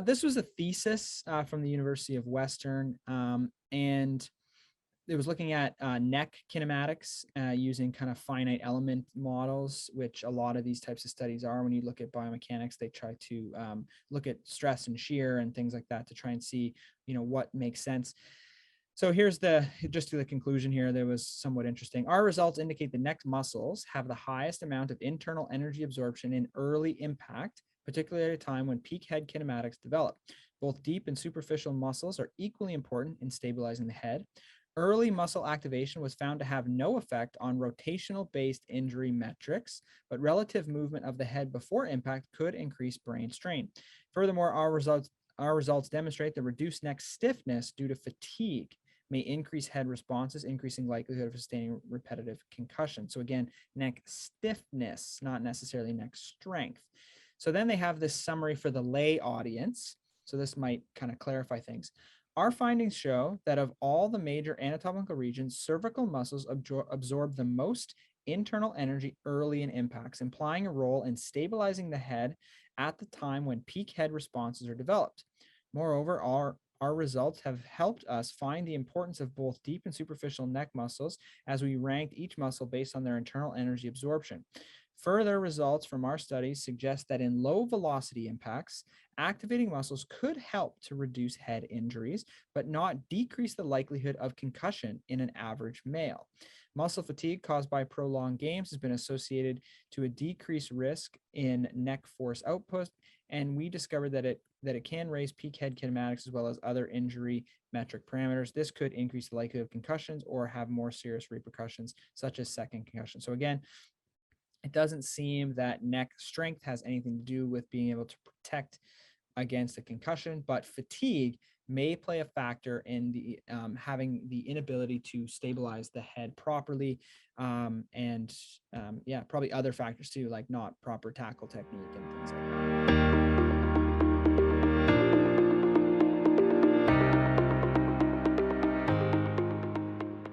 This was a thesis from the University of Western, and it was looking at neck kinematics using kind of finite element models, which a lot of these types of studies are. When you look at biomechanics, they try to look at stress and shear and things like that to try and see, what makes sense. So here's just to the conclusion here, that was somewhat interesting. Our results indicate the neck muscles have the highest amount of internal energy absorption in early impact, particularly at a time when peak head kinematics develop. Both deep and superficial muscles are equally important in stabilizing the head. Early muscle activation was found to have no effect on rotational-based injury metrics, but relative movement of the head before impact could increase brain strain. Furthermore, our results demonstrate the reduced neck stiffness due to fatigue may increase head responses, increasing likelihood of sustaining repetitive concussion. So again, neck stiffness, not necessarily neck strength. So then they have this summary for the lay audience. So this might kind of clarify things. Our findings show that of all the major anatomical regions, cervical muscles absorb the most internal energy early in impacts, implying a role in stabilizing the head at the time when peak head responses are developed. Moreover, our results have helped us find the importance of both deep and superficial neck muscles as we ranked each muscle based on their internal energy absorption. Further results from our studies suggest that in low velocity impacts, activating muscles could help to reduce head injuries, but not decrease the likelihood of concussion in an average male. Muscle fatigue caused by prolonged games has been associated to a decreased risk in neck force output, and we discovered that it can raise peak head kinematics as well as other injury metric parameters. This could increase the likelihood of concussions or have more serious repercussions, such as second concussion. So again, it doesn't seem that neck strength has anything to do with being able to protect against a concussion, but fatigue may play a factor in the having the inability to stabilize the head properly, and yeah, probably other factors too, like not proper tackle technique and things like that.